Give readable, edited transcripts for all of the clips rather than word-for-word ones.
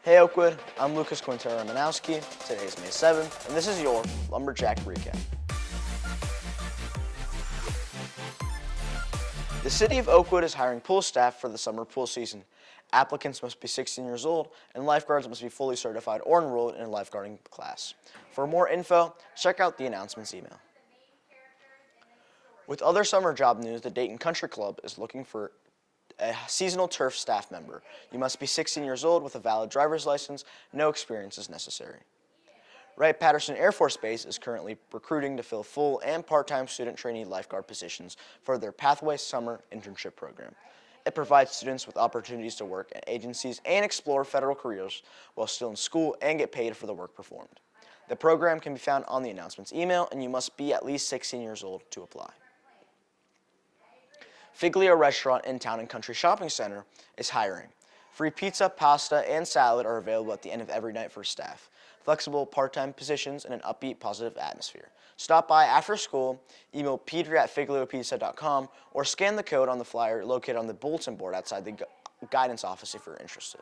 Hey Oakwood, I'm Lucas Quintero-Manowski. Today is May 7th, and this is your Lumberjack Recap. The City of Oakwood is hiring pool staff for the summer pool season. Applicants must be 16 years old, and lifeguards must be fully certified or enrolled in a lifeguarding class. For more info, check out the announcements email. With other summer job news, the Dayton Country Club is looking for a seasonal turf staff member. You must be 16 years old with a valid driver's license. No experience is necessary. Wright-Patterson Air Force Base is currently recruiting to fill full and part-time student trainee lifeguard positions for their Pathway Summer Internship Program. It provides students with opportunities to work at agencies and explore federal careers while still in school and get paid for the work performed. The program can be found on the announcements email, and you must be at least 16 years old to apply. Figlio Restaurant in Town and Country Shopping Center is hiring. Free pizza, pasta, and salad are available at the end of every night for staff. Flexible part-time positions and an upbeat, positive atmosphere. Stop by after school, email peter@figliopizza.com, or scan the code on the flyer located on the bulletin board outside the guidance office if you're interested.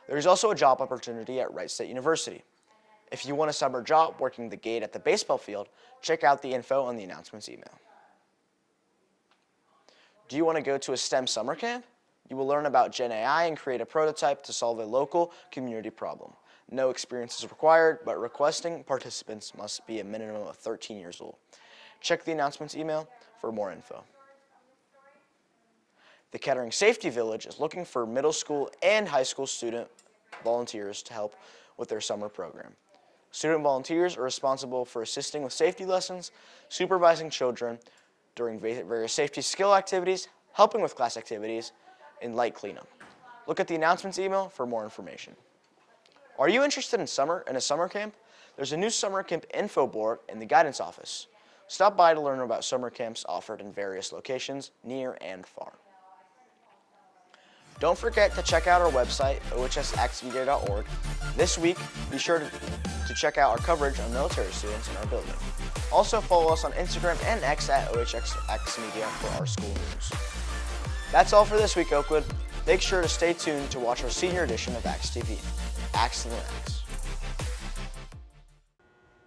There is also a job opportunity at Wright State University. If you want a summer job working the gate at the baseball field, check out the info on the announcements email. Do you want to go to a STEM summer camp? You will learn about Gen AI and create a prototype to solve a local community problem. No experience is required, but requesting participants must be a minimum of 13 years old. Check the announcements email for more info. The Kettering Safety Village is looking for middle school and high school student volunteers to help with their summer program. Student volunteers are responsible for assisting with safety lessons, supervising children during various safety skill activities, helping with class activities, and light cleanup. Look at the announcements email for more information. Are you interested in a summer camp? There's a new summer camp info board in the guidance office. Stop by to learn about summer camps offered in various locations, near and far. Don't forget to check out our website, ohsxmedia.org. This week, be sure to check out our coverage on military students in our building. Also follow us on Instagram and X at ohxmedia for our school news. That's all for this week, Oakwood. Make sure to stay tuned to watch our senior edition of Axe TV. Axe and Axe.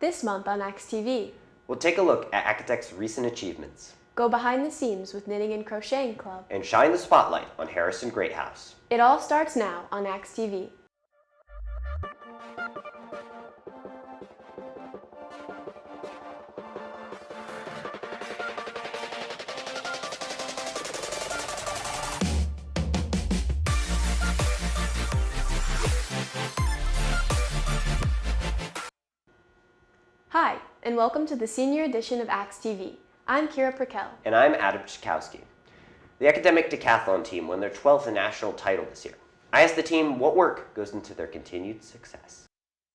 This month on Axe TV, we'll take a look at Academic's recent achievements, go behind the scenes with Knitting and Crocheting Club, and shine the spotlight on Harrison Greathouse. It all starts now on Axe TV. Hi, and welcome to the senior edition of Axe TV. I'm Kira Prikel. And I'm Adam Chikowski. The Academic Decathlon team won their 12th national title this year. I asked the team what work goes into their continued success.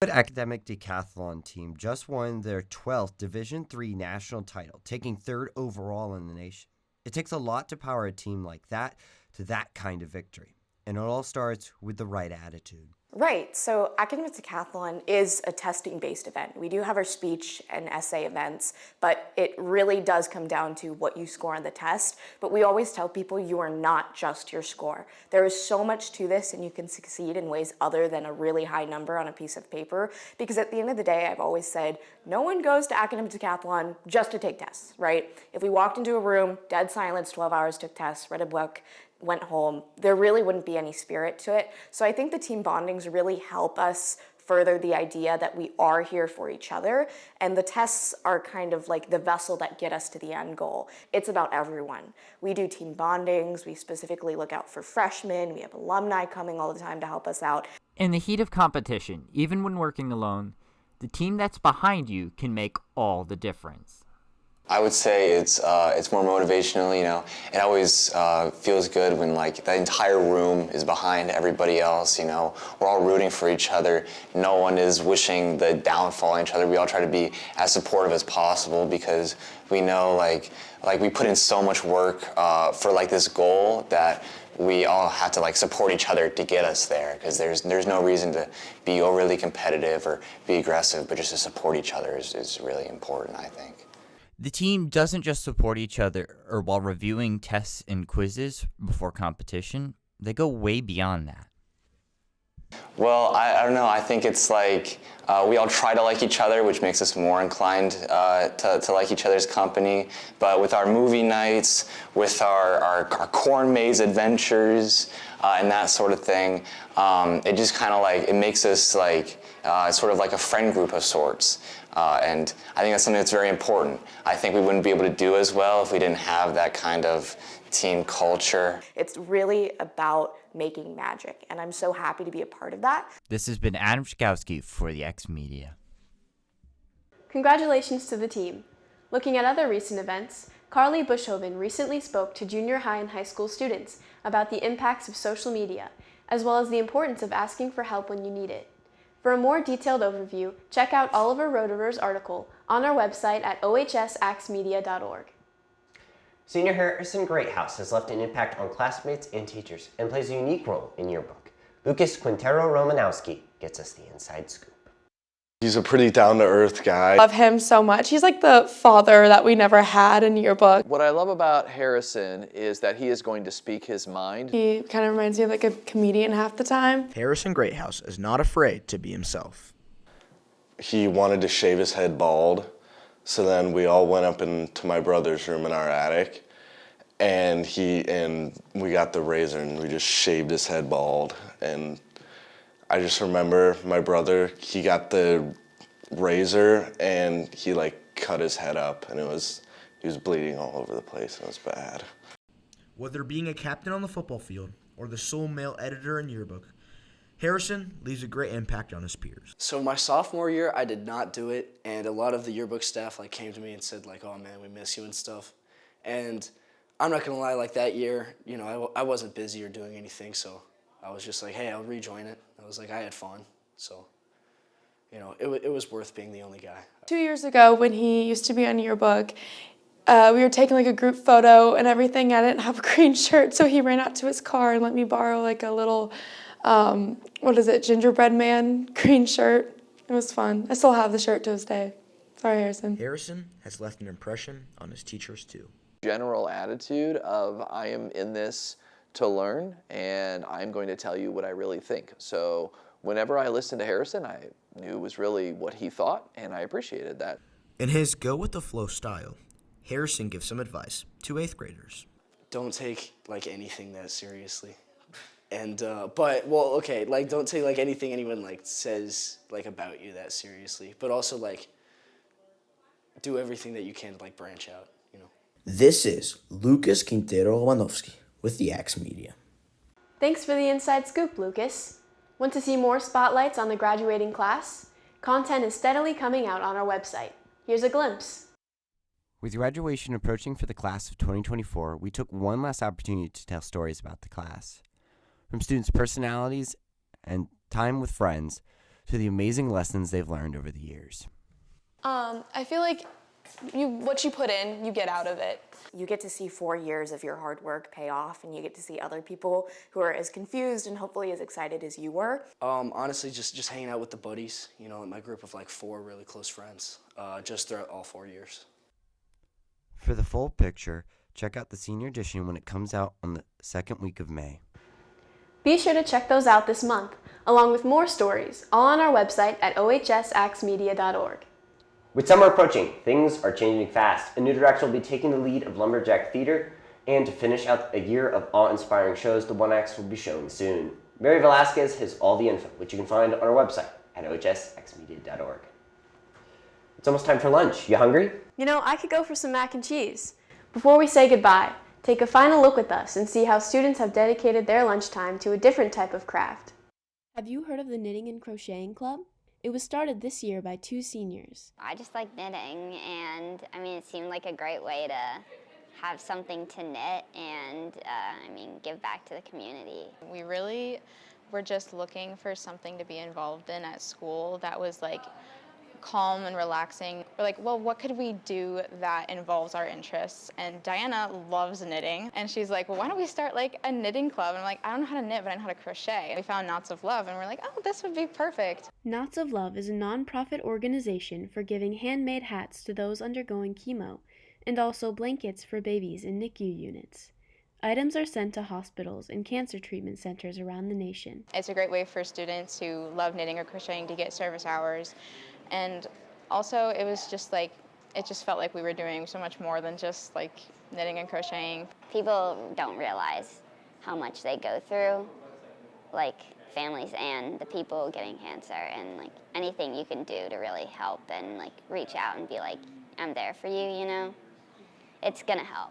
The Academic Decathlon team just won their 12th Division III national title, taking 3rd overall in the nation. It takes a lot to power a team like that to that kind of victory, and it all starts with the right attitude. Right, so Academic Decathlon is a testing-based event. We do have our speech and essay events, but it really does come down to what you score on the test. But we always tell people you are not just your score. There is so much to this, and you can succeed in ways other than a really high number on a piece of paper. Because at the end of the day, I've always said, no one goes to Academic Decathlon just to take tests, right? If we walked into a room, dead silence, 12 hours, took tests, read a book, went home, there really wouldn't be any spirit to it. So I think the team bondings really help us further the idea that we are here for each other, and the tests are kind of like the vessel that get us to the end goal. It's about everyone. We do team bondings, we specifically look out for freshmen, we have alumni coming all the time to help us out. In the heat of competition, even when working alone, the team that's behind you can make all the difference. I would say it's more motivational, you know. It always feels good when like the entire room is behind everybody else, you know. We're all rooting for each other. No one is wishing the downfall on each other. We all try to be as supportive as possible because we know like we put in so much work for like this goal that we all have to like support each other to get us there, because there's no reason to be overly competitive or be aggressive, but just to support each other is really important, I think. The team doesn't just support each other or while reviewing tests and quizzes before competition. They go way beyond that. Well, I don't know. I think it's like we all try to like each other, which makes us more inclined to like each other's company. But with our movie nights, with our corn maze adventures, and that sort of thing, it just kind of like, it makes us like sort of like a friend group of sorts. And I think that's something that's very important. I think we wouldn't be able to do as well if we didn't have that kind of team culture. It's really about making magic, and I'm so happy to be a part of that. This has been Adam Schkowski for the X Media. Congratulations to the team. Looking at other recent events, Carly Bushhoven recently spoke to junior high and high school students about the impacts of social media, as well as the importance of asking for help when you need it. For a more detailed overview, check out Oliver Roederer's article on our website at ohsaxmedia.org. Senior Harrison Greathouse has left an impact on classmates and teachers and plays a unique role in yearbook. Lucas Quintero Romanowski gets us the inside scoop. He's a pretty down-to-earth guy. I love him so much. He's like the father that we never had in yearbook. What I love about Harrison is that he is going to speak his mind. He kind of reminds me of like a comedian half the time. Harrison Greathouse is not afraid to be himself. He wanted to shave his head bald, so then we all went up into my brother's room in our attic, and we got the razor and we just shaved his head bald. And I just remember my brother, he got the razor and he like cut his head up, and he was bleeding all over the place. It was bad. Whether being a captain on the football field or the sole male editor in yearbook, Harrison leaves a great impact on his peers. So my sophomore year, I did not do it, and a lot of the yearbook staff like came to me and said like, "Oh man, we miss you" and stuff. And I'm not gonna lie, like that year, you know, I wasn't busy or doing anything, so I was just like, hey, I'll rejoin it. I was like, I had fun, so, you know, it was worth being the only guy. 2 years ago, when he used to be on yearbook, we were taking like a group photo and everything. I didn't have a green shirt, so he ran out to his car and let me borrow like a little, gingerbread man green shirt. It was fun. I still have the shirt to this day. Sorry, Harrison. Harrison has left an impression on his teachers too. General attitude of I am in this to learn, and I'm going to tell you what I really think. So whenever I listened to Harrison, I knew it was really what he thought, and I appreciated that. In his go-with-the-flow style, Harrison gives some advice to 8th graders. Don't take like anything that seriously. And, don't take like anything anyone like says like about you that seriously, but also like do everything that you can to like branch out, you know. This is Lucas Quintero Romanowski with the X Media. Thanks for the inside scoop, Lucas. Want to see more spotlights on the graduating class? Content is steadily coming out on our website. Here's a glimpse. With graduation approaching for the class of 2024, we took one last opportunity to tell stories about the class. From students' personalities and time with friends to the amazing lessons they've learned over the years. I feel like what you put in, you get out of it. You get to see 4 years of your hard work pay off, and you get to see other people who are as confused and hopefully as excited as you were. Honestly, just hanging out with the buddies, you know, my group of like 4 really close friends, just throughout all 4 years. For the full picture, check out the senior edition when it comes out on the second week of May. Be sure to check those out this month, along with more stories, all on our website at ohsaxmedia.org. With summer approaching, things are changing fast, and New Direction will be taking the lead of Lumberjack Theater, and to finish out a year of awe-inspiring shows, the One Acts will be showing soon. Mary Velasquez has all the info, which you can find on our website at ohsaxmedia.org. It's almost time for lunch. You hungry? You know, I could go for some mac and cheese. Before we say goodbye, take a final look with us and see how students have dedicated their lunchtime to a different type of craft. Have you heard of the Knitting and Crocheting Club? It was started this year by 2 seniors. I just like knitting, and it seemed like a great way to have something to knit and give back to the community. We really were just looking for something to be involved in at school that was like calm and relaxing. We're like, well, what could we do that involves our interests? And Diana loves knitting, and she's like, well, why don't we start like a knitting club? And I'm like, I don't know how to knit, but I know how to crochet. We found Knots of Love, and we're like, oh, this would be perfect. Knots of Love is a non-profit organization for giving handmade hats to those undergoing chemo, and also blankets for babies in NICU units. Items are sent to hospitals and cancer treatment centers around the nation. It's a great way for students who love knitting or crocheting to get service hours. And also it was just like, it just felt like we were doing so much more than just like knitting and crocheting. People don't realize how much they go through, like families and the people getting cancer, and like anything you can do to really help and like reach out and be like, I'm there for you, you know? It's gonna help.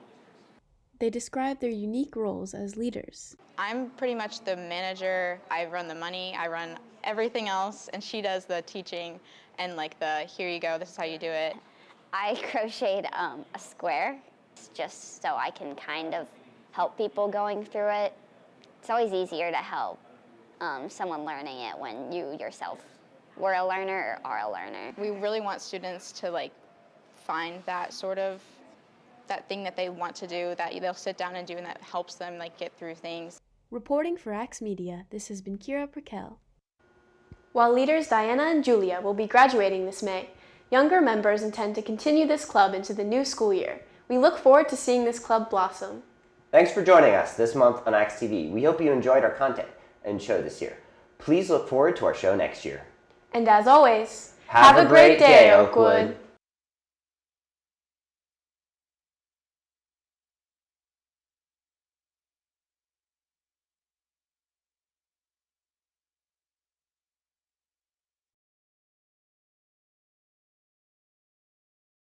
They describe their unique roles as leaders. I'm pretty much the manager. I run the money, I run everything else, and she does the teaching and like the here you go, this is how you do it. I crocheted a square just so I can kind of help people going through it. It's always easier to help someone learning it when you yourself were a learner or are a learner. We really want students to like find that sort of that thing that they want to do, that they'll sit down and do, and that helps them like get through things. Reporting for Axe Media, this has been Kira Perkel. While leaders Diana and Julia will be graduating this May, younger members intend to continue this club into the new school year. We look forward to seeing this club blossom. Thanks for joining us this month on Axe TV. We hope you enjoyed our content and show this year. Please look forward to our show next year. And as always, have a great day, Oakwood.